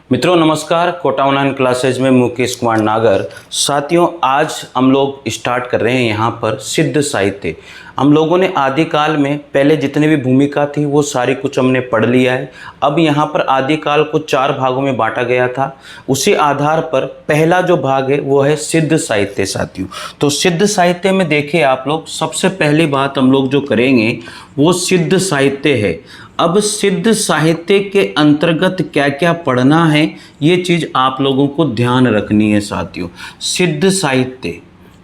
मित्रों नमस्कार, Kota online classes में मुकेश कुमार नागर। साथियों, आज हम लोग स्टार्ट कर रहे हैं यहाँ पर सिद्ध साहित्य। हम लोगों ने आदिकाल में पहले जितने भी भूमिका थी वो सारी कुछ हमने पढ़ लिया है। अब यहाँ पर आदिकाल को 4 भागों में बांटा गया था। उसी आधार पर पहला जो भाग है वो है सिद्ध साहित्य। साथियों, तो सिद्ध साहित्य में देखिए आप लोग, सबसे पहली बात हम लोग जो करेंगे वो सिद्ध साहित्य है। अब सिद्ध साहित्य के अंतर्गत क्या क्या पढ़ना है ये चीज़ आप लोगों को ध्यान रखनी है। साथियों, सिद्ध साहित्य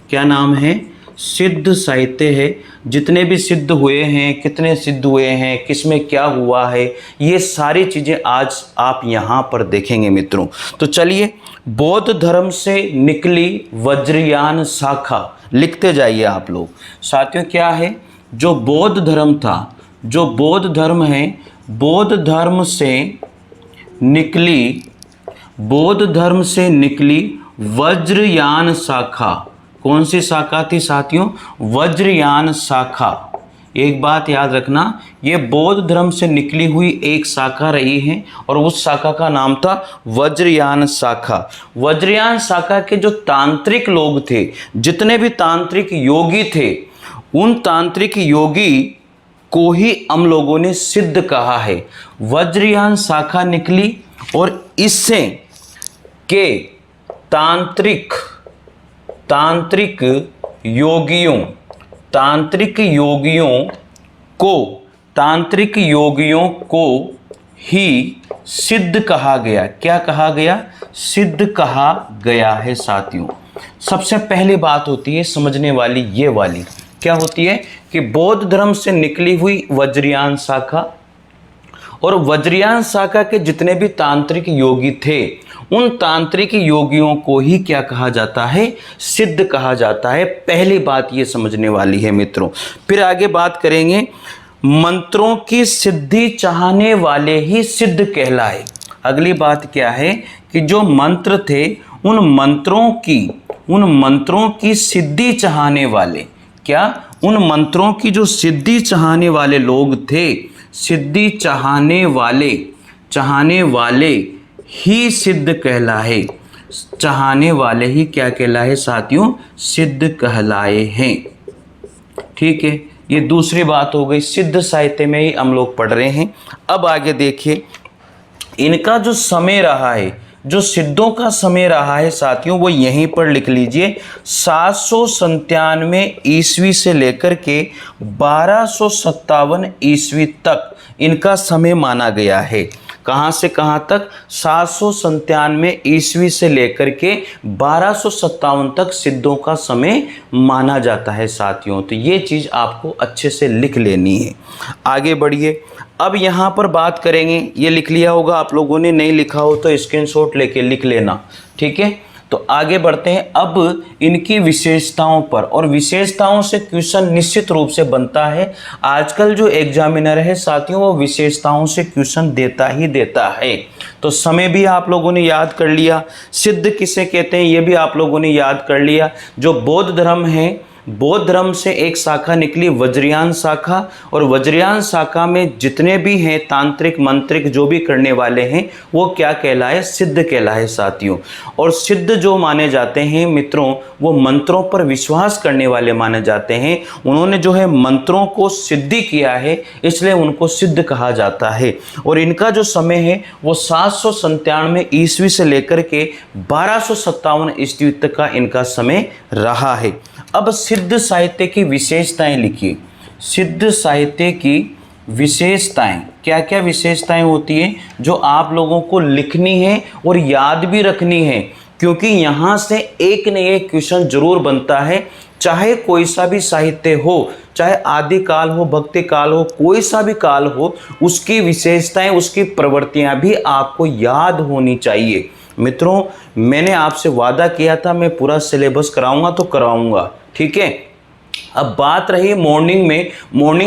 क्या नाम है? सिद्ध साहित्य है। जितने भी सिद्ध हुए हैं, कितने सिद्ध हुए हैं, किसमें क्या हुआ है, ये सारी चीज़ें आज आप यहाँ पर देखेंगे मित्रों। तो चलिए, बौद्ध धर्म से निकली वज्रयान शाखा, लिखते जाइए आप लोग। साथियों, क्या है? जो बौद्ध धर्म था, जो बौद्ध धर्म है, बौद्ध धर्म से निकली, बौद्ध धर्म से निकली वज्रयान शाखा। कौन सी शाखा थी साथियों? वज्रयान शाखा। एक बात याद रखना, ये बौद्ध धर्म से निकली हुई एक शाखा रही है और उस शाखा का नाम था वज्रयान शाखा। वज्रयान शाखा के जो तांत्रिक लोग थे, जितने भी तांत्रिक योगी थे, उन तांत्रिक योगी को ही हम लोगों ने सिद्ध कहा है। वज्रयान शाखा निकली और इससे के तांत्रिक योगियों को ही सिद्ध कहा गया। क्या कहा गया? सिद्ध कहा गया है। साथियों, सबसे पहली बात होती है समझने वाली, ये वाली क्या होती है कि बौद्ध धर्म से निकली हुई वज्रयान शाखा, और वज्रयान शाखा के जितने भी तांत्रिक योगी थे, उन तांत्रिक योगियों को ही क्या कहा जाता है? सिद्ध कहा जाता है। पहली बात ये समझने वाली है मित्रों। फिर आगे बात करेंगे, मंत्रों की सिद्धि चाहने वाले ही सिद्ध कहलाए। अगली बात क्या है कि जो मंत्र थे, उन मंत्रों की सिद्धि चाहने वाले, क्या? उन मंत्रों की जो सिद्धि चाहने वाले लोग थे, सिद्धि चाहने वाले ही सिद्ध कहलाए। चाहने वाले ही क्या कहलाए साथियों? सिद्ध कहलाए हैं। ठीक है, ये दूसरी बात हो गई। सिद्ध साहित्य में ही हम लोग पढ़ रहे हैं। अब आगे देखिए, इनका जो समय रहा है, जो सिद्धों का समय रहा है साथियों, वो यहीं पर लिख लीजिए। 797 ईस्वी से लेकर के 1257 ईस्वी तक इनका समय माना गया है। कहाँ से कहाँ तक? 797 ईस्वी से लेकर के 1257 तक सिद्धों का समय माना जाता है साथियों। तो ये चीज़ आपको अच्छे से लिख लेनी है। आगे बढ़िए। अब यहाँ पर बात करेंगे, ये लिख लिया होगा आप लोगों ने, नहीं लिखा हो तो स्क्रीनशॉट लेके लिख लेना। ठीक है, तो आगे बढ़ते हैं अब इनकी विशेषताओं पर। और विशेषताओं से क्वेश्चन निश्चित रूप से बनता है। आजकल जो एग्जामिनर है साथियों, वो विशेषताओं से क्वेश्चन देता ही देता है। तो समय भी आप लोगों ने याद कर लिया, सिद्ध किसे कहते हैं ये भी आप लोगों ने याद कर लिया। जो बौद्ध धर्म है, बौद्ध धर्म से एक शाखा निकली वज्रयान शाखा, और वज्रयान शाखा में जितने भी हैं तांत्रिक मंत्रिक जो भी करने वाले हैं, वो क्या कहलाए? सिद्ध कहलाए साथियों। और सिद्ध जो माने जाते हैं मित्रों, वो मंत्रों पर विश्वास करने वाले माने जाते हैं। उन्होंने जो है मंत्रों को सिद्धि किया है, इसलिए उनको सिद्ध कहा जाता है। और इनका जो समय है वो 797 ईस्वी से लेकर के 1257 ईस्वी तक का इनका समय रहा है। अब सिद्ध साहित्य की विशेषताएं लिखिए। सिद्ध साहित्य की विशेषताएं, क्या क्या विशेषताएं होती हैं जो आप लोगों को लिखनी है और याद भी रखनी है, क्योंकि यहाँ से एक न एक क्वेश्चन जरूर बनता है। चाहे कोई सा भी साहित्य हो, चाहे आदिकाल हो, भक्ति काल हो, कोई सा भी काल हो, उसकी विशेषताएं, उसकी प्रवृत्तियां भी आपको याद होनी चाहिए। मित्रों, मैंने आपसे वादा किया था मैं पूरा सिलेबस कराऊंगा तो कराऊंगा। ठीक है, अब बात रही मॉर्निंग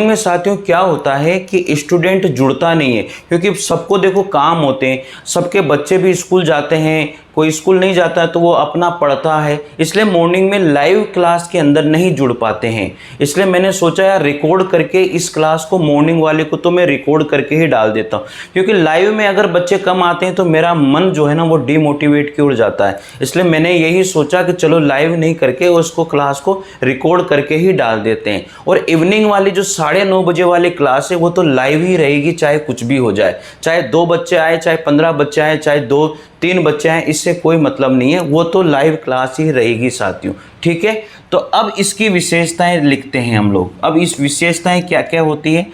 में साथियों क्या होता है कि स्टूडेंट जुड़ता नहीं है, क्योंकि सबको देखो काम होते हैं, सबके बच्चे भी स्कूल जाते हैं, कोई स्कूल नहीं जाता है तो वो अपना पढ़ता है, इसलिए मॉर्निंग में लाइव क्लास के अंदर नहीं जुड़ पाते हैं। इसलिए मैंने सोचा यार रिकॉर्ड करके इस क्लास को, मॉर्निंग वाले को तो मैं रिकॉर्ड करके ही डाल देता हूँ, क्योंकि लाइव में अगर बच्चे कम आते हैं तो मेरा मन जो है ना वो डिमोटिवेट की ओर जाता है। इसलिए मैंने यही सोचा कि चलो लाइव नहीं करके उसको क्लास को रिकॉर्ड करके ही डाल देते हैं। और इवनिंग वाली जो 9:30 बजे वाली क्लास है वो तो लाइव ही रहेगी, चाहे कुछ भी हो जाए, चाहे 2 बच्चे आए, चाहे 15 बच्चे आए, चाहे 2-3 बच्चे आए, इससे कोई मतलब नहीं है, वो तो लाइव क्लास ही रहेगी साथियों। ठीक है, तो अब इसकी विशेषताएं लिखते हैं हम लोग। अब इस विशेषताएं क्या क्या होती है,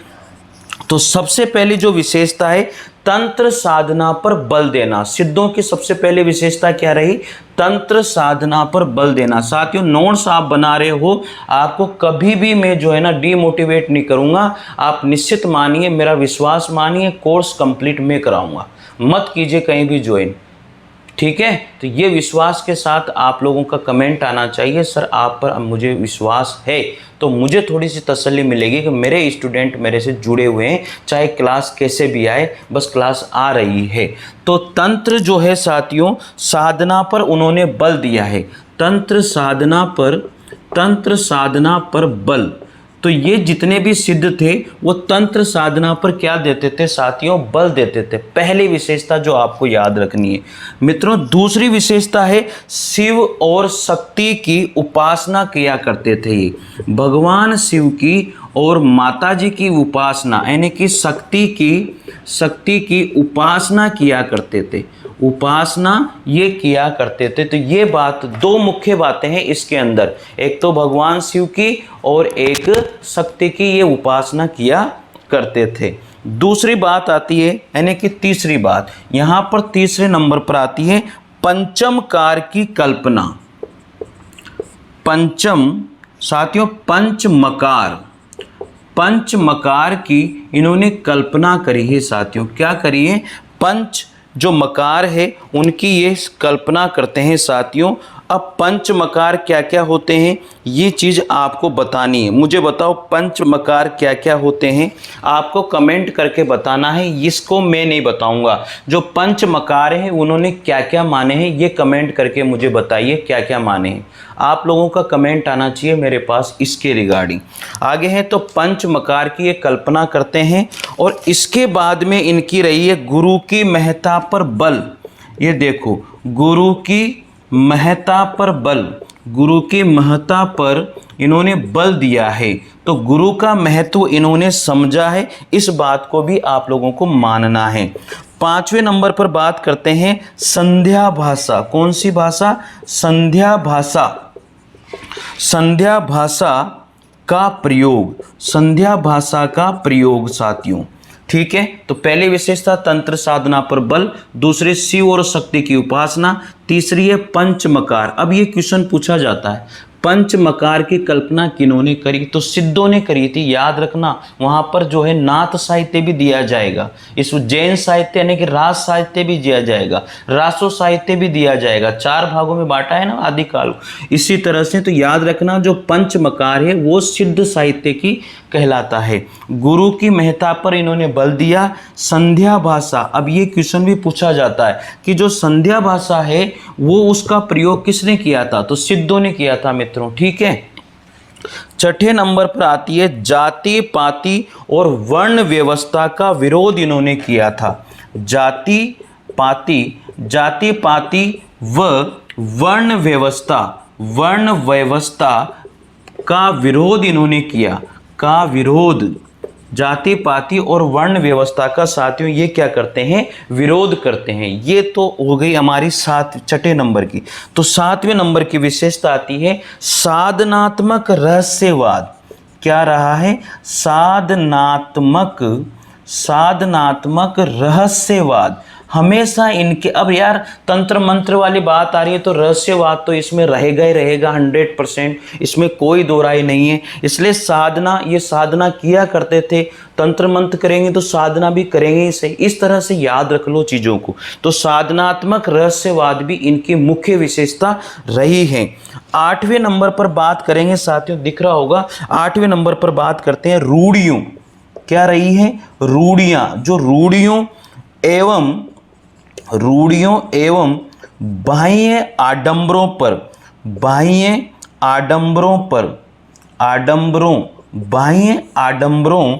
तो सबसे पहली जो विशेषता है तंत्र साधना पर बल देना। सिद्धों की सबसे पहली विशेषता क्या रही, तंत्र साधना पर बल देना। साथियों नोट्स आप बना रहे हो, आपको कभी भी मैं जो है ना डीमोटिवेट नहीं करूंगा, आप निश्चित मानिए, मेरा विश्वास मानिए, कोर्स कंप्लीट मैं कराऊंगा, मत कीजिए कहीं भी ज्वाइन। ठीक है, तो ये विश्वास के साथ आप लोगों का कमेंट आना चाहिए, सर आप पर मुझे विश्वास है, तो मुझे थोड़ी सी तसल्ली मिलेगी कि मेरे स्टूडेंट मेरे से जुड़े हुए हैं, चाहे क्लास कैसे भी आए, बस क्लास आ रही है। तो तंत्र जो है साथियों, साधना पर उन्होंने बल दिया है, तंत्र साधना पर बल। तो ये जितने भी सिद्ध थे वो तंत्र साधना पर क्या देते थे साथियों, बल देते थे। पहली विशेषता जो आपको याद रखनी है मित्रों। दूसरी विशेषता है शिव और शक्ति की उपासना किया करते थे। ये भगवान शिव की और माता जी की उपासना, यानी कि शक्ति की उपासना किया करते थे, उपासना ये किया करते थे। तो ये बात, 2 मुख्य बातें हैं इसके अंदर, एक तो भगवान शिव की और एक शक्ति की ये उपासना किया करते थे। दूसरी बात आती है, यानी कि तीसरी बात, यहाँ पर तीसरे नंबर पर आती है पंचमकार की कल्पना। पंचम साथियों, पंचमकार की इन्होंने कल्पना करी है साथियों। क्या करी है, पंच जो मकार है उनकी ये कल्पना करते हैं साथियों। अब पंचमकार क्या क्या होते हैं ये चीज़ आपको बतानी है। मुझे बताओ पंचमकार क्या क्या होते हैं, आपको कमेंट करके बताना है, इसको मैं नहीं बताऊंगा। जो पंचमकार हैं उन्होंने क्या क्या माने हैं ये कमेंट करके मुझे बताइए, क्या क्या माने हैं। आप लोगों का कमेंट आना चाहिए मेरे पास इसके रिगार्डिंग। आगे है तो पंचमकार की ये कल्पना करते हैं, और इसके बाद में इनकी रही है गुरु की महत्ता पर बल। ये देखो, गुरु की महत्ता पर बल, गुरु की महत्ता पर इन्होंने बल दिया है। तो गुरु का महत्व इन्होंने समझा है, इस बात को भी आप लोगों को मानना है। 5वें नंबर पर बात करते हैं संध्या भाषा। कौन सी भाषा, संध्या भाषा। संध्या भाषा का प्रयोग, संध्या भाषा का प्रयोग साथियों। ठीक है, तो पहली विशेषता तंत्र साधना पर बल, दूसरी शिव और शक्ति की उपासना, तीसरी है पंचमकार। अब ये क्वेश्चन पूछा जाता है पंचमकार की कल्पना किन्होंने करी, तो सिद्धों ने करी थी। याद रखना, वहाँ पर जो है नाथ साहित्य भी दिया जाएगा, इस जैन साहित्य यानी कि रास साहित्य भी दिया जाएगा, रासो साहित्य भी दिया जाएगा। 4 भागों में बांटा है ना आदिकाल। इसी तरह से तो याद रखना जो पंचमकार है वो सिद्ध साहित्य की कहलाता है। गुरु की महत्ता पर इन्होंने बल दिया। संध्या भाषा, अब ये क्वेश्चन भी पूछा जाता है कि जो संध्या भाषा है वो उसका प्रयोग किसने किया था, तो सिद्धों ने किया था मित्रों। ठीक है, 6ठे नंबर पर आती है जाति पाति और वर्ण व्यवस्था का विरोध इन्होंने किया था। जाति पाति व वर्ण व्यवस्था का विरोध इन्होंने किया, का विरोध। जाति पाति और वर्ण व्यवस्था का साथियों ये क्या करते हैं, विरोध करते हैं। ये तो हो गई हमारी 6ठे नंबर की। तो 7वें नंबर की विशेषता आती है साधनात्मक रहस्यवाद। क्या रहा है, साधनात्मक रहस्यवाद। हमेशा इनके, अब यार तंत्र मंत्र वाली बात आ रही है तो रहस्यवाद तो इसमें रहेगा ही रहेगा 100%, इसमें कोई दो राय नहीं है। इसलिए साधना, ये साधना किया करते थे, तंत्र मंत्र करेंगे तो साधना भी करेंगे ही सही। इस तरह से याद रख लो चीज़ों को। तो साधनात्मक रहस्यवाद भी इनकी मुख्य विशेषता रही है। 8वें नंबर पर बात करेंगे साथियों, दिख रहा होगा 8वें नंबर पर बात करते हैं रूढ़ियों। क्या रही है, रूढ़ियाँ। जो रूढ़ियों एवं बाह्य आडंबरों पर, बाह्य आडंबरों पर, बाह्य आडंबरों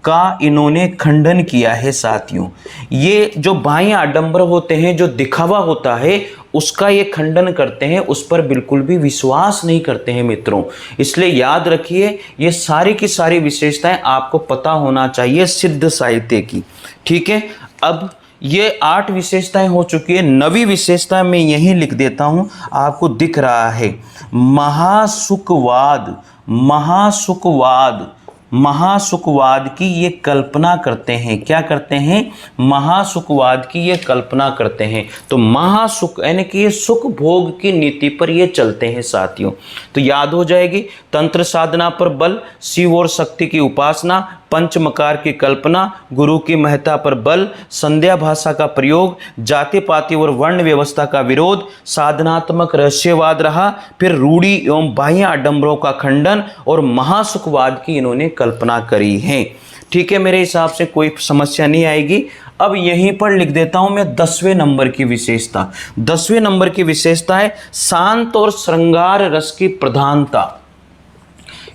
का इन्होंने खंडन किया है साथियों। ये जो बाह्य आडंबर होते हैं, जो दिखावा होता है, उसका ये खंडन करते हैं, उस पर बिल्कुल भी विश्वास नहीं करते हैं मित्रों। इसलिए याद रखिए, ये सारी की सारी विशेषताएं आपको पता होना चाहिए सिद्ध साहित्य की। ठीक है, अब ये 8 विशेषताएं हो चुकी है। 9वीं विशेषता मैं यहीं लिख देता हूं, आपको दिख रहा है, महासुखवाद। महासुखवाद, महासुखवाद की ये कल्पना करते हैं। क्या करते हैं? महासुखवाद की ये कल्पना करते हैं। तो महासुख यानी कि ये सुख भोग की नीति पर ये चलते हैं साथियों। तो याद हो जाएगी, तंत्र साधना पर बल, शिव और शक्ति की उपासना, पंचमकार की कल्पना, गुरु की महत्ता पर बल, संध्या भाषा का प्रयोग, जाति पाति और वर्ण व्यवस्था का विरोध, साधनात्मक रहस्यवाद रहा, फिर रूढ़ी एवं बाह्य आडंबरों का खंडन और महासुखवाद की इन्होंने कल्पना करी है। ठीक है, मेरे हिसाब से कोई समस्या नहीं आएगी। अब यहीं पर लिख देता हूं मैं 10वें नंबर की विशेषता। 10वें नंबर की विशेषता है शांत और श्रृंगार रस की प्रधानता।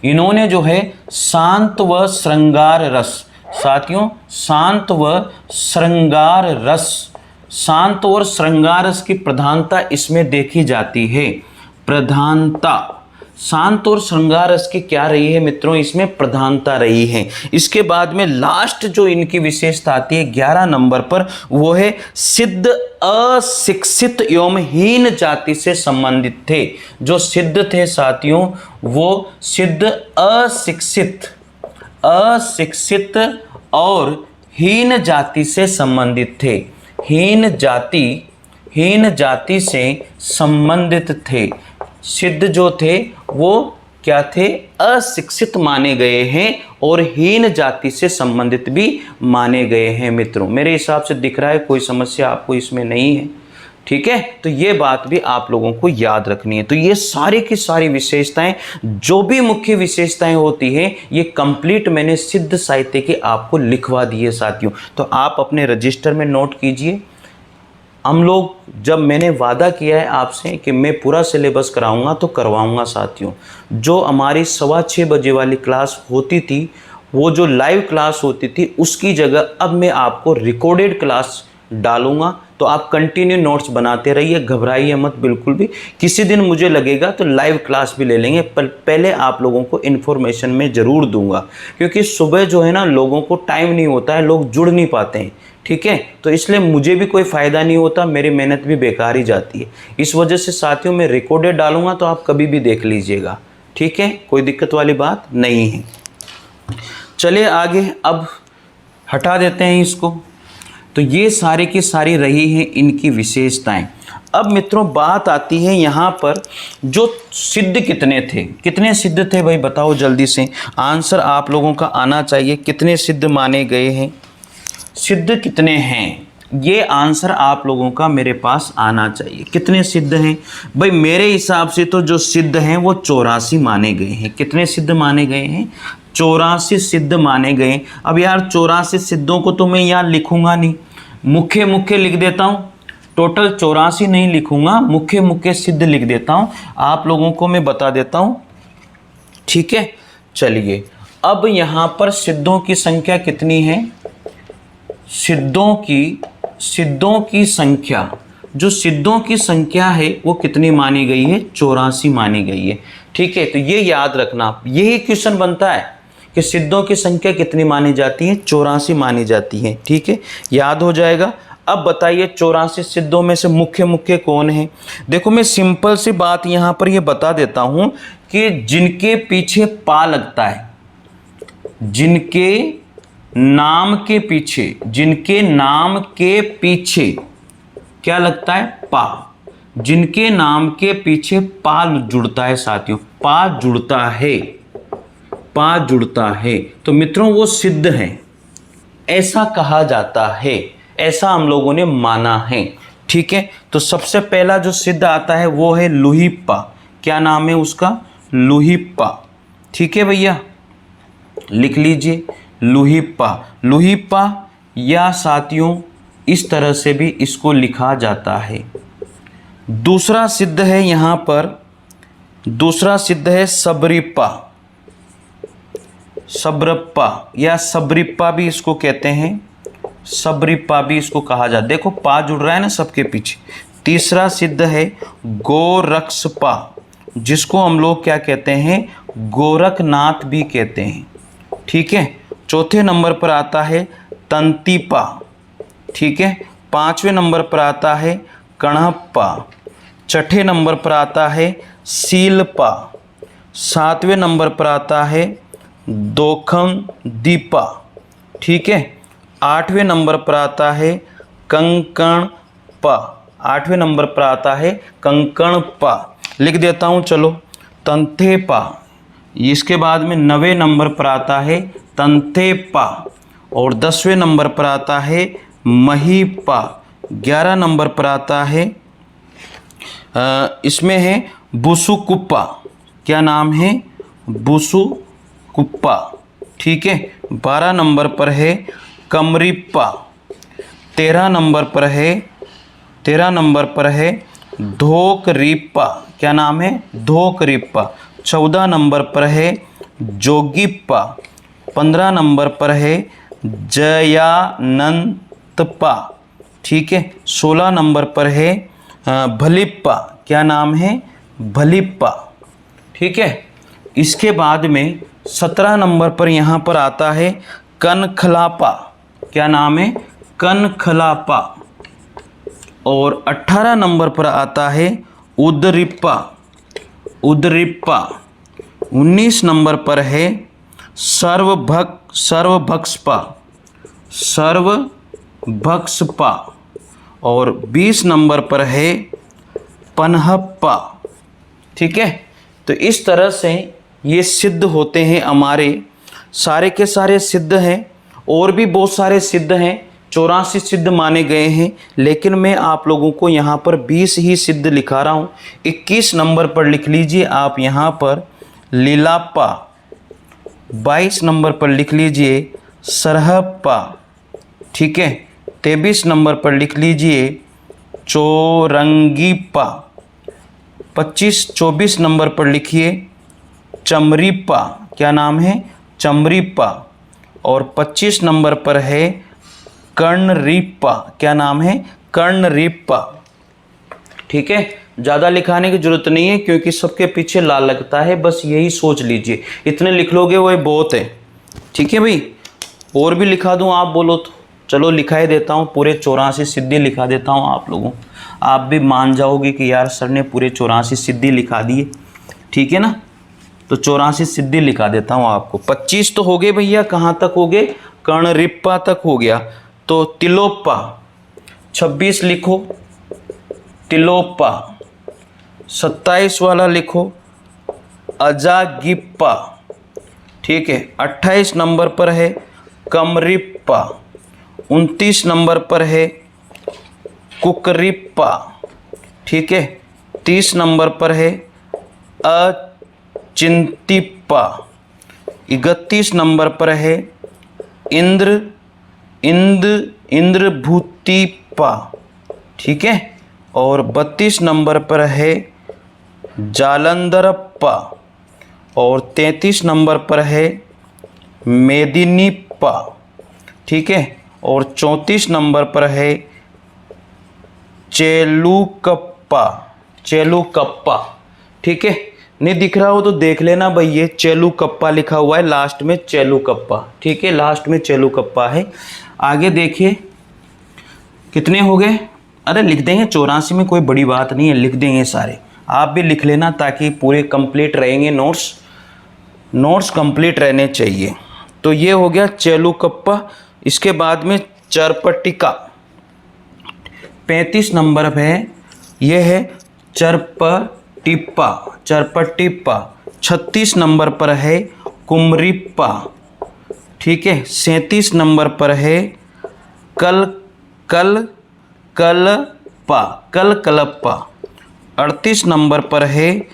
इन्होंने जो है शांत व श्रृंगार रस, साथियों शांत व श्रृंगार रस, शांत और श्रृंगार रस की प्रधानता इसमें देखी जाती है। प्रधानता शांत और श्रृंगार रस की क्या रही है मित्रों? इसमें प्रधानता रही है। इसके बाद में लास्ट जो इनकी विशेषता आती है 11 नंबर पर, वो है सिद्ध अशिक्षित एवं हीन जाति से संबंधित थे। जो सिद्ध थे साथियों, वो सिद्ध अशिक्षित और हीन जाति से संबंधित थे। हीन जाति से संबंधित थे। सिद्ध जो थे वो क्या थे? अशिक्षित माने गए हैं और हीन जाति से संबंधित भी माने गए हैं मित्रों। मेरे हिसाब से दिख रहा है कोई समस्या आपको इसमें नहीं है। ठीक है, तो ये बात भी आप लोगों को याद रखनी है। तो ये सारी की सारी विशेषताएं, जो भी मुख्य विशेषताएं होती हैं, ये कंप्लीट मैंने सिद्ध साहित्य के आपको लिखवा दी है साथियों। तो आप अपने रजिस्टर में नोट कीजिए। हम लोग, जब मैंने वादा किया है आपसे कि मैं पूरा सिलेबस कराऊंगा, तो करवाऊंगा साथियों। जो हमारी 6:15 बजे वाली क्लास होती थी, वो जो लाइव क्लास होती थी, उसकी जगह अब मैं आपको रिकॉर्डेड क्लास डालूंगा। तो आप कंटिन्यू नोट्स बनाते रहिए, घबराइए मत बिल्कुल भी। किसी दिन मुझे लगेगा तो लाइव क्लास भी ले लेंगे, पर पहले आप लोगों को इन्फॉर्मेशन मैं ज़रूर दूंगा, क्योंकि सुबह जो है ना, लोगों को टाइम नहीं होता है, लोग जुड़ नहीं पाते हैं। ठीक है, तो इसलिए मुझे भी कोई फ़ायदा नहीं होता, मेरी मेहनत भी बेकार ही जाती है। इस वजह से साथियों मैं रिकॉर्डेड डालूंगा, तो आप कभी भी देख लीजिएगा। ठीक है, कोई दिक्कत वाली बात नहीं है। चलिए आगे, अब हटा देते हैं इसको। तो ये सारी की सारी रही हैं इनकी विशेषताएं। अब मित्रों बात आती है यहाँ पर, जो सिद्ध कितने थे? कितने सिद्ध थे भाई, बताओ जल्दी से। आंसर आप लोगों का आना चाहिए। कितने सिद्ध माने गए हैं? सिद्ध कितने हैं, ये आंसर आप लोगों का मेरे पास आना चाहिए। कितने सिद्ध हैं भाई? मेरे हिसाब से तो जो सिद्ध हैं वो 84 माने गए हैं। कितने सिद्ध माने गए हैं? 84 सिद्ध माने गए। अब यार 84 सिद्धों को तो मैं यहाँ लिखूंगा नहीं, मुख्य मुख्य लिख देता हूँ। टोटल 84 नहीं लिखूंगा, मुख्य मुख्य सिद्ध लिख देता हूँ, आप लोगों को मैं बता देता हूँ। ठीक है, चलिए अब यहाँ पर सिद्धों की संख्या कितनी है? सिद्धों की संख्या, जो सिद्धों की संख्या है वो कितनी मानी गई है? 84 मानी गई है। ठीक है, तो ये याद रखना, यही क्वेश्चन बनता है कि सिद्धों की संख्या कितनी मानी जाती है? 84 मानी जाती है। ठीक है, याद हो जाएगा। अब बताइए 84 सिद्धों में से मुख्य मुख्य कौन है? देखो मैं सिंपल सी बात यहाँ पर ये बता देता हूँ कि जिनके पीछे पा लगता है, जिनके नाम के पीछे क्या लगता है? पा। जिनके नाम के पीछे पा जुड़ता है साथियों, पा जुड़ता है, तो मित्रों वो सिद्ध है, ऐसा कहा जाता है, ऐसा हम लोगों ने माना है। ठीक है, तो सबसे पहला जो सिद्ध आता है वो है लुहिप्पा। क्या नाम है उसका? लुहिप्पा। ठीक है भैया, लिख लीजिए लुहिप्पा, या साथियों इस तरह से भी इसको लिखा जाता है। दूसरा सिद्ध है यहाँ पर, दूसरा सिद्ध है सबरिप्पा, सबरप्पा या सबरिप्पा भी इसको कहते हैं, सबरिप्पा भी इसको कहा जाता है। देखो पा जुड़ रहा है ना सबके पीछे। तीसरा सिद्ध है गोरक्षपा, जिसको हम लोग क्या कहते हैं, गोरखनाथ भी कहते हैं। ठीक है। चौथे नंबर पर आता है तंतीपा। ठीक है। पांचवें नंबर पर आता है कणप्पा। छठे नंबर पर आता है सीलपा। सातवें नंबर पर आता है दोखम दीपा। ठीक है। आठवें नंबर पर आता है कंकणपा। आठवें नंबर पर आता है कंकणपा। लिख देता हूँ चलो, तंथेपा। इसके बाद में 9वें नंबर पर आता है तंथेपा और 10वें नंबर पर आता है महीपा। 11 नंबर पर आता है इसमें है बुसुकुप्पा। क्या नाम है, बुसुकुप्पा। ठीक है। 12 नंबर पर है कमरिप्पा। 13 नंबर पर है धोकरिप्पा। क्या नाम है, धोकरिप्पा। 14 नंबर पर है जोगिप्पा। 15 नंबर पर है जयानंतपा। ठीक है। 16 नंबर पर है भलिप्पा। क्या नाम है, भलिप्पा। ठीक है। इसके बाद में 17 नंबर पर यहाँ पर आता है कनखलापा। क्या नाम है, कनखलापा। और 18 नंबर पर आता है उदरिप्पा, उदरिप्पा। 19 नंबर पर है सर्वभक्षपा, सर्वभक्षपा। और 20 नंबर पर है पनहप्पा। ठीक है। तो इस तरह से ये सिद्ध होते हैं हमारे, सारे के सारे सिद्ध हैं। और भी बहुत सारे सिद्ध हैं, 84 सिद्ध माने गए हैं, लेकिन मैं आप लोगों को यहाँ पर 20 ही सिद्ध लिखा रहा हूँ। 21 नंबर पर लिख लीजिए आप यहाँ पर लीलाप्पा। 22 नंबर पर लिख लीजिए सरहप्पा। ठीक है। 23 नंबर पर लिख लीजिए चोरंगीप्पा। 24 नंबर पर लिखिए चमरीप्पा। क्या नाम है, चमरीप्पा। और 25 नंबर पर है कर्णरीप्पा। क्या नाम है, कर्णरीप्पा। ठीक है। ज़्यादा लिखाने की जरूरत नहीं है क्योंकि सबके पीछे लाल लगता है, बस यही सोच लीजिए, इतने लिख लोगे वो बहुत है। ठीक है भाई। और भी लिखा दूँ आप बोलो तो, चलो लिखा ही देता हूँ, पूरे 84 सिद्धि लिखा देता हूँ आप लोगों। आप भी मान जाओगे कि यार सर ने पूरे 84 सिद्धि लिखा दिए। ठीक है ना। तो 84 सिद्धि लिखा देता हूँ आपको। 25 तो हो गए भैया, कहाँ तक हो गए, कर्णरिप्पा तक हो गया। तो तिलोप्पा 26 लिखो, तिलोप्पा। 27 वाला लिखो अजागिप्पा। ठीक है। 28 नंबर पर है कमरिप्पा। 29 नंबर पर है कुकरिप्पा। ठीक है। 30 नंबर पर है अचिंतिप्पा। 31 नंबर पर है इंद्रभूतिप्पा। ठीक है। और 32 नंबर पर है जालंधरप्पा। और 33 नंबर पर है मेदिनीप्पा। ठीक है। और 34 नंबर पर है चेलुकप्पा, चेलुकप्पा। ठीक है। नहीं दिख रहा हो तो देख लेना भाई, ये चेलुकप्पा लिखा हुआ है लास्ट में, चेलुकप्पा। ठीक है। लास्ट में चेलुकप्पा है। आगे देखिए कितने हो गए, अरे लिख देंगे 84 में, कोई बड़ी बात नहीं है, लिख देंगे सारे। आप भी लिख लेना ताकि पूरे कंप्लीट रहेंगे, नोट्स कंप्लीट रहने चाहिए। तो ये हो गया चेलुकप्पा। इसके बाद में चरपटिका 35 नंबर पे है, ये है चरपटिप्पा, चरपटिप्पा। 36 नंबर पर है कुमरिप्पा। ठीक है। 37 नंबर पर है कलकलप्पा, कलकलप्पा। 38 नंबर पर है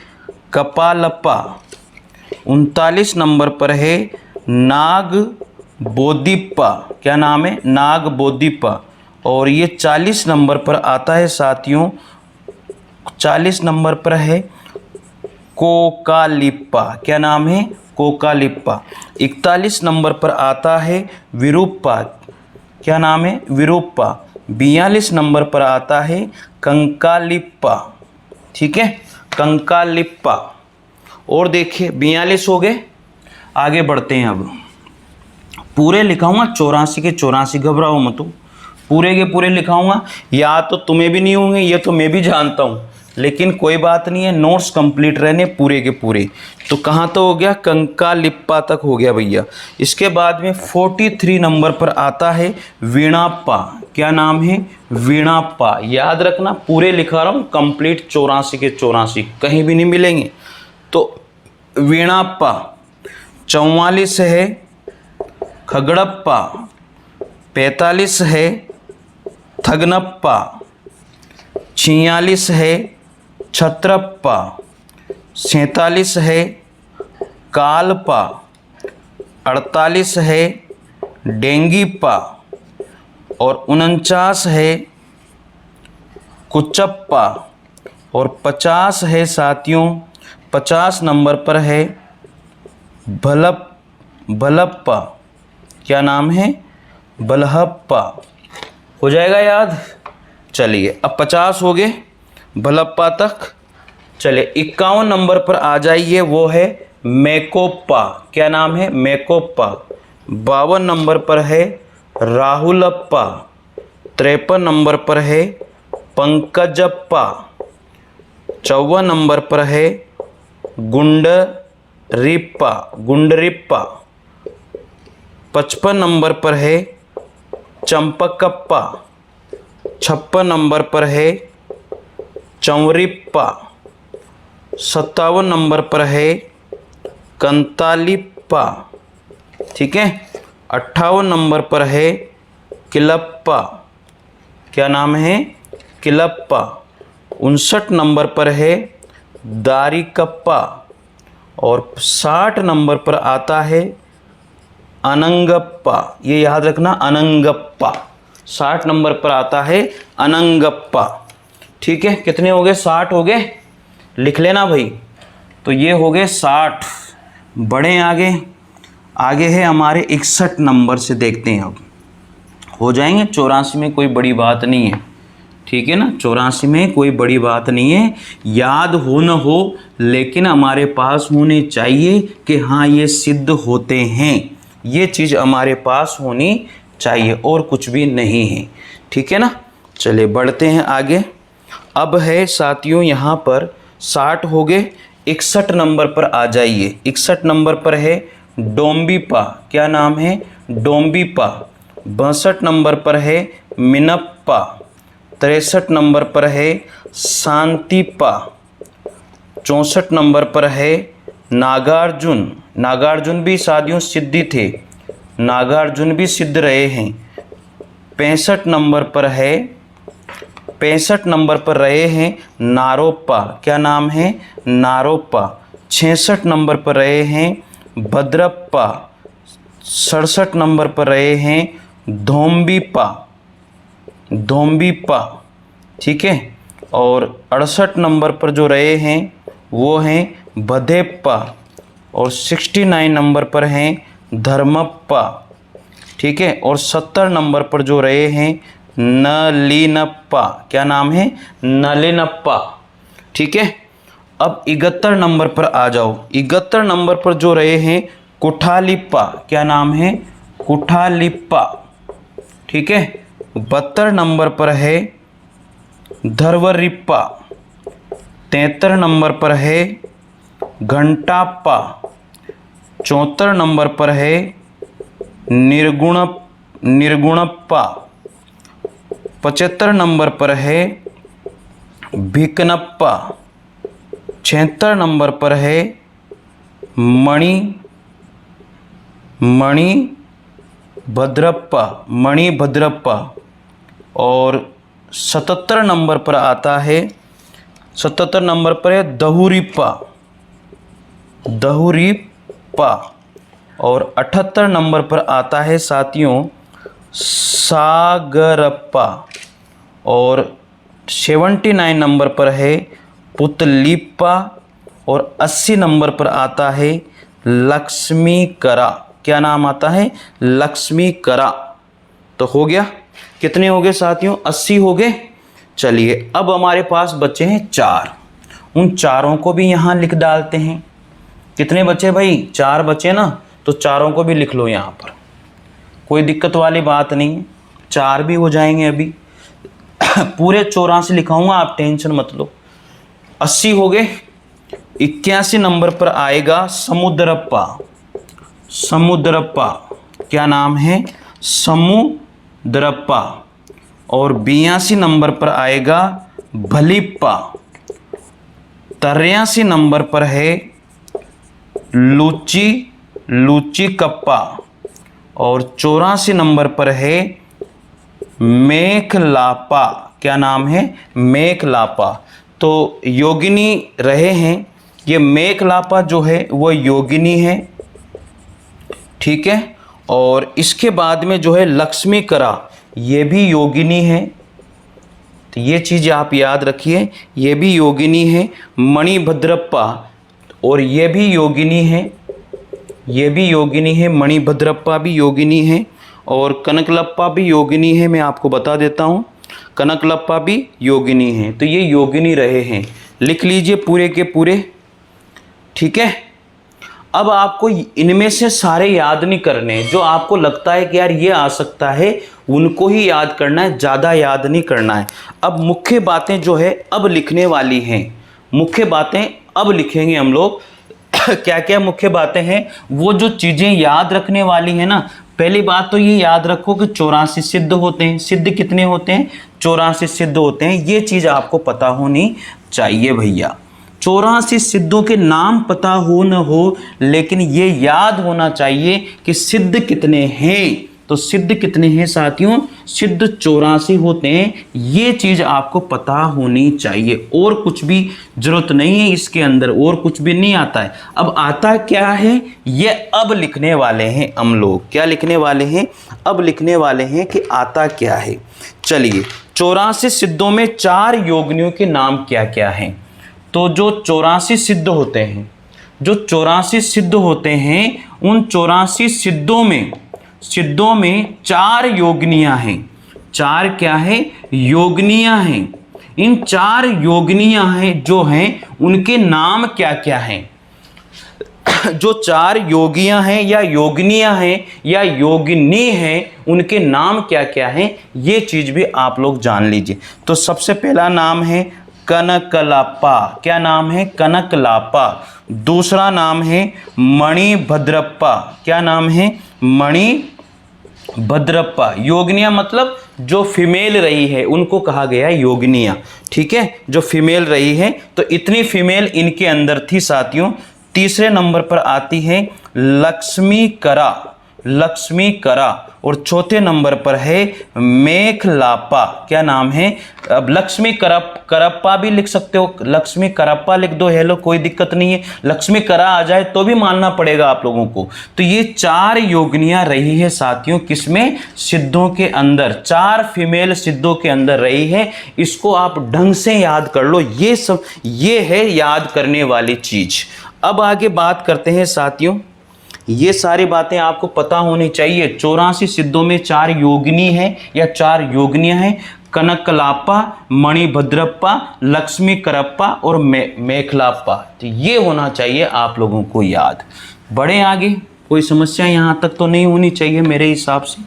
कपालप्पा। 39 नंबर पर है नागबोधिप्पा। क्या नाम है, नागबोधिप्पा। और ये 40 नंबर पर आता है साथियों 40 नंबर पर है कोकालिप्पा, क्या नाम है? कोकालिप्पा। 41 नंबर पर आता है विरूपा, क्या नाम है? विरूपा। 42 नंबर पर आता है कंकालिप्पा, ठीक है, कंकालिप्पा। और देखिए 42 हो गए, आगे बढ़ते हैं। अब पूरे लिखाऊंगा 84 के 84, घबराओ मत, पूरे के पूरे लिखाऊंगा। या तो तुम्हें भी नहीं होंगे, ये तो मैं भी जानता हूँ, लेकिन कोई बात नहीं है, नोट्स कंप्लीट रहने पूरे के पूरे। तो कहाँ तक हो गया? कंकालिप्पा तक हो गया भैया। इसके बाद में 43 नंबर पर आता है वीणाप्पा, क्या नाम है? वीणाप्पा। याद रखना, पूरे लिखा रहा हूँ कंप्लीट 84 के 84, कहीं भी नहीं मिलेंगे। तो वीणाप्पा। 44 है खगड़प्पा। 45 है थगनप्पा। 46 है छत्रप्पा। 47 है कालपा। 48 है डेंगीपा। और 49 है कुचप्पा। और 50 है साथियों, 50 नंबर पर है भलप्पा, क्या नाम है? बलहप्पा। हो जाएगा याद? चलिए अब 50 हो गए भलप्पा तक। चलिए 51 नंबर पर आ जाइए, वो है मैकोप्पा, क्या नाम है? मैकोप्पा। 52 नंबर पर है राहुलप्पा। 53 नंबर पर है पंकजप्पा। 54 नंबर पर है गुंडरिप्पा, गुंडरिप्पा। 55 नंबर पर है चंपकप्पा। 56 नंबर पर है चंवरिप्पा। 57 नंबर पर है कंतालिप्पा, ठीक है। 58 नंबर पर है किलप्पा, क्या नाम है? किलप्पा। 59 नंबर पर है दारिकप्पा। और 60 नंबर पर आता है अनंगप्पा, ये याद रखना, अनंगप्पा। 60 नंबर पर आता है अनंगप्पा, ठीक है। कितने हो गए? 60 हो गए, लिख लेना भाई। तो ये हो गए 60। बढ़े आगे, आगे है हमारे 61 नंबर से, देखते हैं अब हो जाएंगे। 84 में कोई बड़ी बात नहीं है, ठीक है ना, 84 में कोई बड़ी बात नहीं है। याद हो न हो, लेकिन हमारे पास होने चाहिए कि हाँ ये सिद्ध होते हैं, ये चीज़ हमारे पास होनी चाहिए, और कुछ भी नहीं है, ठीक है ना। चलिए बढ़ते हैं आगे। अब है साथियों यहाँ पर 60 हो गए, 61 नंबर पर आ जाइए। 61 नंबर पर है डोम्बीपा, क्या नाम है? डोम्बीपा। 62 नंबर पर है मिनप्पा। 63 नंबर पर है शांतिपा। 64 नंबर पर है नागार्जुन। नागार्जुन भी साथियों सिद्धि थे, नागार्जुन भी सिद्ध रहे हैं। 65 नंबर पर है, 65 नंबर पर रहे हैं नारोप्पा, क्या नाम है? नारोप्पा। 66 नंबर पर रहे हैं भद्रप्पा। 67 नंबर पर रहे हैं धोम्बीपा, धोम्बीपा, ठीक है। और 68 नंबर पर जो रहे हैं वो हैं भदेप्पा। और 69 नंबर पर हैं धर्मप्पा, ठीक है। और 70 नंबर पर जो रहे हैं नलिनप्पा, क्या नाम है? नलिनप्पा, ठीक है। अब 71 नंबर पर आ जाओ। 71 नंबर पर जो रहे हैं कुठालिप्पा, क्या नाम है? कुठालिप्पा, ठीक है। 72 नंबर पर है धर्वरिप्पा। 73 नंबर पर है घंटाप्पा। 74 नंबर पर है निर्गुणप्पा। 75 नंबर पर है भिकनप्पा। 76 नंबर पर है मणिभद्रप्पा। और 77 नंबर पर आता है, 77 नंबर पर है दहुरिप्पा। और 78 नंबर पर आता है साथियों सागरप्पा। और 79 नंबर पर है पुतलिप्पा और 80 नंबर पर आता है लक्ष्मीकरा। क्या नाम आता है? लक्ष्मीकरा। तो हो गया, कितने हो गए साथियों? 80 हो गए। चलिए अब हमारे पास बचे हैं 4, उन चारों को भी यहाँ लिख डालते हैं। कितने बचे भाई? 4 बचे ना, तो चारों को भी लिख लो यहाँ पर, कोई दिक्कत वाली बात नहीं है, 4 भी हो जाएंगे अभी। पूरे 84 लिखाऊंगा, आप टेंशन मत लो। 80 हो गए। 81 नंबर पर आएगा समुद्रप्पा। समुद्रप्पा, क्या नाम है? समुद्रप्पा। और 82 नंबर पर आएगा भलिप्पा। 83 नंबर पर है लुचिकप्पा। और 84 नंबर पर है मेखलापा। क्या नाम है? मेखलापा। तो योगिनी रहे हैं, ये मेखलापा जो है वो योगिनी है, ठीक है। और इसके बाद में जो है लक्ष्मीकरा, ये भी योगिनी है, तो ये चीज़ आप याद रखिए, ये भी योगिनी है। मणिभद्रप्पा, और ये भी योगिनी है, ये भी योगिनी है। मणिभद्रप्पा भी योगिनी है। और कनकलप्पा भी योगिनी है, मैं आपको बता देता हूँ, कनकलप्पा भी योगिनी है। तो ये योगिनी रहे हैं, लिख लीजिए पूरे के पूरे, ठीक है। अब आपको इनमें से सारे याद नहीं करने, जो आपको लगता है कि यार ये आ सकता है उनको ही याद करना है, ज़्यादा याद नहीं करना है। अब मुख्य बातें जो है अब लिखने वाली हैं, मुख्य बातें अब लिखेंगे हम लोग। क्या क्या मुख्य बातें हैं? वो जो चीज़ें याद रखने वाली हैं ना, पहली बात तो ये याद रखो कि 84 सिद्ध होते हैं। सिद्ध कितने होते हैं? 84 सिद्ध होते हैं। ये चीज़ आपको पता होनी चाहिए भैया। 84 सिद्धों के नाम पता हो न हो, लेकिन ये याद होना चाहिए कि सिद्ध कितने हैं। तो सिद्ध कितने हैं साथियों? सिद्ध 84 होते हैं। ये चीज़ आपको पता होनी चाहिए, और कुछ भी जरूरत नहीं है इसके अंदर, और कुछ भी नहीं आता है। अब आता क्या है ये अब लिखने वाले हैं हम लोग। क्या लिखने वाले हैं? अब लिखने वाले हैं कि आता क्या है। चलिए 84 सिद्धों में 4 योगिनियों के नाम क्या क्या हैं? तो जो 84 सिद्ध होते हैं, जो 84 सिद्ध होते हैं, उन 84 सिद्धों में 4 योगिनियां हैं। 4 क्या है? योगिनियां हैं। इन 4 योगिनियां हैं जो हैं, उनके नाम क्या क्या हैं? जो 4 योगियां हैं या योगिनियां हैं या योगिनी हैं, उनके नाम क्या क्या हैं, ये चीज भी आप लोग जान लीजिए। तो सबसे पहला नाम है कनकलापा। क्या नाम है? कनकलापा। दूसरा नाम है मणिभद्रप्पा। क्या नाम है? मणिभद्रप्पा। योगिनियां मतलब जो फीमेल रही है उनको कहा गया योगिनियां, ठीक है, जो फीमेल रही है। तो इतनी फीमेल इनके अंदर थी साथियों। तीसरे नंबर पर आती है लक्ष्मीकरा। लक्ष्मीकरा। और चौथे नंबर पर है मेखलापा। क्या नाम है? अब लक्ष्मी करप्पा भी लिख सकते हो, लक्ष्मी करप्पा लिख दो, हेलो, कोई दिक्कत नहीं है। लक्ष्मी करा आ जाए तो भी मानना पड़ेगा आप लोगों को। तो ये 4 योगिनियां रही है साथियों, किसमें? सिद्धों के अंदर। 4 फीमेल सिद्धों के अंदर रही है। इसको आप ढंग से याद कर लो। ये सब ये है याद करने वाली चीज। अब आगे बात करते हैं साथियों, ये सारी बातें आपको पता होनी चाहिए। 84 सिद्धों में 4 योगिनी हैं या 4 योगिनियां हैं। कनकलापा, मणिभद्रप्पा, लक्ष्मी करप्पा और मेखलापा। तो ये होना चाहिए आप लोगों को याद। बढ़े आगे, कोई समस्या यहाँ तक तो नहीं होनी चाहिए मेरे हिसाब से।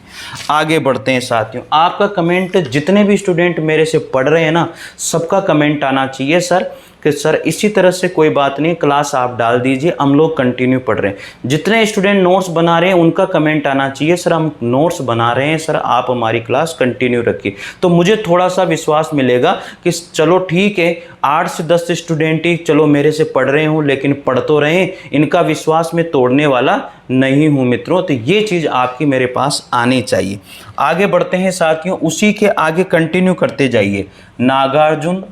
आगे बढ़ते हैं साथियों। आपका कमेंट, जितने भी स्टूडेंट मेरे से पढ़ रहे हैं ना, सबका कमेंट आना चाहिए सर कि सर इसी तरह से कोई बात नहीं, क्लास आप डाल दीजिए, हम लोग कंटिन्यू पढ़ रहे हैं। जितने स्टूडेंट नोट्स बना रहे हैं उनका कमेंट आना चाहिए, सर हम नोट्स बना रहे हैं, सर आप हमारी क्लास कंटिन्यू रखिए। तो मुझे थोड़ा सा विश्वास मिलेगा कि चलो ठीक है, 8 से 10 स्टूडेंट ही चलो मेरे से पढ़ रहे हूँ, लेकिन पढ़ तो रहे हैं, इनका विश्वास मैं तोड़ने वाला नहीं हूँ मित्रों। तो ये चीज़ आपकी मेरे पास आनी चाहिए। आगे बढ़ते हैं साथियों, उसी के आगे कंटिन्यू करते जाइए। नागार्जुन,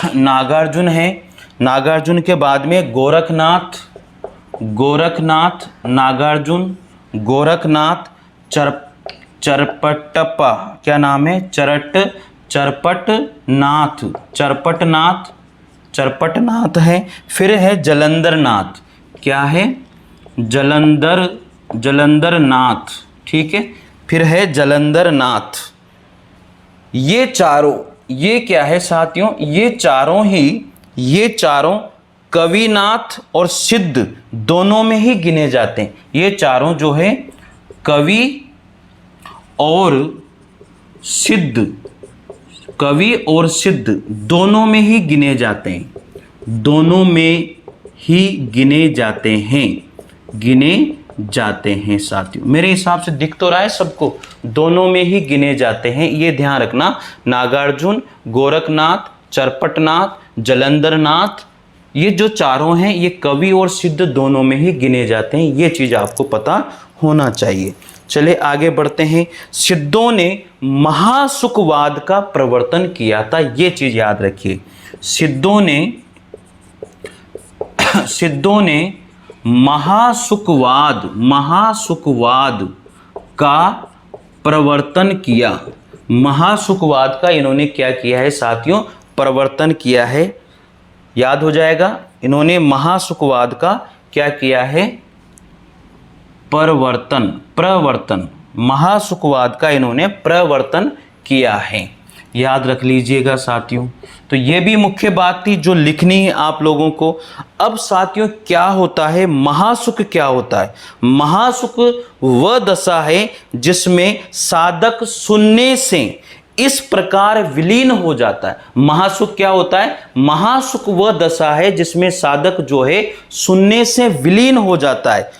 नागार्जुन है। नागार्जुन के बाद में गोरखनाथ, गोरखनाथ, नागार्जुन, गोरखनाथ, चरपट्टप्पा। क्या नाम है? चरपटनाथ, चरपटनाथ, चरपटनाथ है। फिर है जलंधरनाथ, क्या है? जलंधरनाथ, ठीक है। फिर है जलंधरनाथ। ये चारों, ये क्या है साथियों? ये चारों कविनाथ और सिद्ध दोनों में ही गिने जाते हैं। ये चारों जो है कवि और सिद्ध, कवि और सिद्ध दोनों में ही गिने जाते हैं, दोनों में ही गिने जाते हैं साथियों। मेरे हिसाब से दिख तो रहा है सबको, दोनों में ही गिने जाते हैं, ये ध्यान रखना। नागार्जुन, गोरखनाथ, चरपटनाथ, जलंधरनाथ, ये जो चारों हैं ये कवि और सिद्ध दोनों में ही गिने जाते हैं, ये चीज़ आपको पता होना चाहिए। चले आगे बढ़ते हैं। सिद्धों ने महासुखवाद का प्रवर्तन किया था, ये चीज़ याद रखिए। सिद्धों ने महासुखवाद का प्रवर्तन किया। महासुखवाद का इन्होंने क्या किया है साथियों? प्रवर्तन किया है। याद हो जाएगा, इन्होंने महासुखवाद का क्या किया है? प्रवर्तन, महासुखवाद का इन्होंने प्रवर्तन किया है, याद रख लीजिएगा साथियों। तो ये भी मुख्य बात थी जो लिखनी है आप लोगों को। अब साथियों क्या होता है? महासुख क्या होता है? महासुख वह दशा है जिसमें साधक शून्य से इस प्रकार विलीन हो जाता है। महासुख क्या होता है? महासुख वह दशा है जिसमें साधक जो है शून्य से विलीन हो जाता है,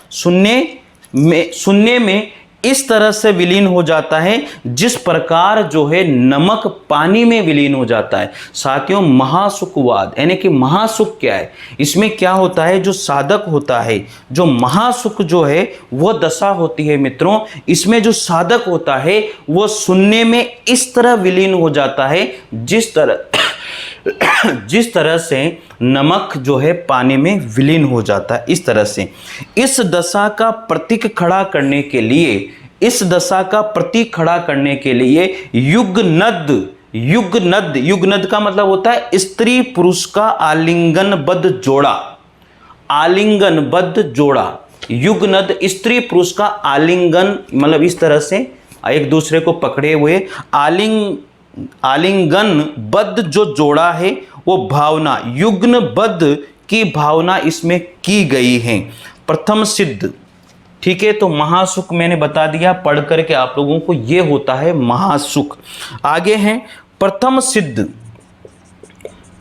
शून्य में इस तरह से विलीन हो जाता है जिस प्रकार जो है नमक पानी में विलीन हो जाता है। साथियों महासुखवाद यानी कि महासुख क्या है? इसमें क्या होता है? जो साधक होता है, जो महासुख जो है वह दशा होती है मित्रों, इसमें जो साधक होता है वह शून्य में इस तरह विलीन हो जाता है जिस तरह से नमक जो है पानी में विलीन हो जाता है। इस तरह से इस दशा का प्रतीक खड़ा करने के लिए युगनद का मतलब होता है स्त्री पुरुष का आलिंगनबद्ध जोड़ा। युगनद स्त्री पुरुष का आलिंगन मतलब इस तरह से एक दूसरे को पकड़े हुए आलिंगनबद्ध जो जोड़ा है वो भावना, युग्नबद्ध की भावना इसमें की गई है। प्रथम सिद्ध, ठीक है। तो महासुख मैंने बता दिया पढ़ करके आप लोगों को, ये होता है महासुख। आगे है प्रथम सिद्ध।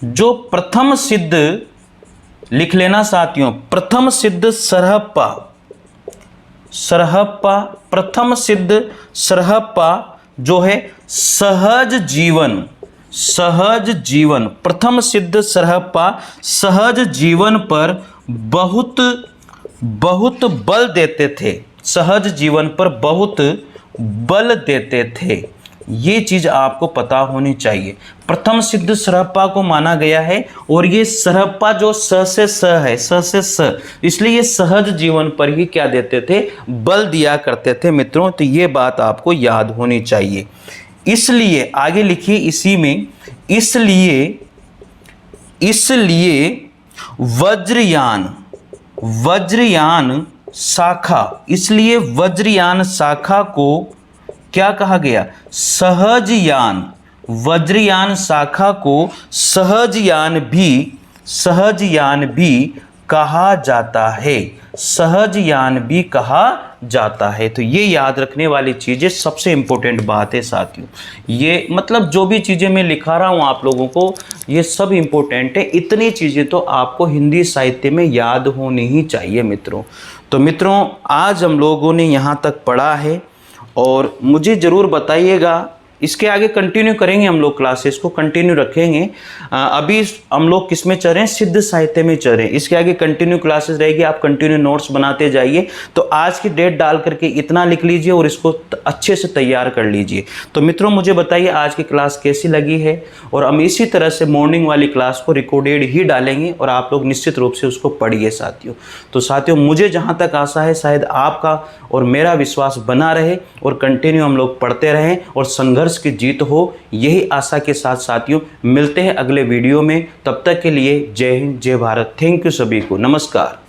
जो प्रथम सिद्ध लिख लेना साथियों, प्रथम सिद्ध सरहप्पा, प्रथम सिद्ध सरहप्पा जो है सहज जीवन, प्रथम सिद्ध सरहप्पा सहज जीवन पर बहुत बल देते थे, सहज जीवन पर बहुत बल देते थे। ये चीज आपको पता होनी चाहिए। प्रथम सिद्ध सरहप्पा को माना गया है और ये सरहप्पा जो स से स है, स से स, इसलिए ये सहज जीवन पर ही क्या देते थे? बल दिया करते थे मित्रों। तो ये बात आपको याद होनी चाहिए। इसलिए आगे लिखिए इसी में, इसलिए वज्रयान शाखा, इसलिए वज्रयान शाखा को क्या कहा गया? सहजयान। वज्रयान शाखा को सहजयान भी कहा जाता है, सहजयान भी कहा जाता है। तो ये याद रखने वाली चीज़ें सबसे इंपॉर्टेंट बात है साथियों। ये मतलब जो भी चीज़ें मैं लिखा रहा हूँ आप लोगों को, ये सब इंपॉर्टेंट है। इतनी चीज़ें तो आपको हिंदी साहित्य में याद होनी ही चाहिए मित्रों। तो मित्रों आज हम लोगों ने यहाँ तक पढ़ा है और मुझे ज़रूर बताइएगा, इसके आगे कंटिन्यू करेंगे हम लोग, क्लासेस को कंटिन्यू रखेंगे। अभी हम लोग किस में चल रहे हैं? सिद्ध साहित्य में चल रहे हैं। इसके आगे कंटिन्यू क्लासेस रहेगी, आप कंटिन्यू नोट्स बनाते जाइए। तो आज की डेट डाल करके इतना लिख लीजिए और इसको अच्छे से तैयार कर लीजिए। तो मित्रों मुझे बताइए आज की क्लास कैसी लगी है, और हम इसी तरह से मॉर्निंग वाली क्लास को रिकॉर्डेड ही डालेंगे और आप लोग निश्चित रूप से उसको पढ़िए साथियों। तो साथियों मुझे जहाँ तक आशा है शायद आपका और मेरा विश्वास बना रहे और कंटिन्यू हम लोग पढ़ते रहें और संघर्ष संघर्ष की जीत हो, यही आशा के साथ साथियों मिलते हैं अगले वीडियो में। तब तक के लिए जय हिंद, जय भारत। थैंक यू सभी को, नमस्कार।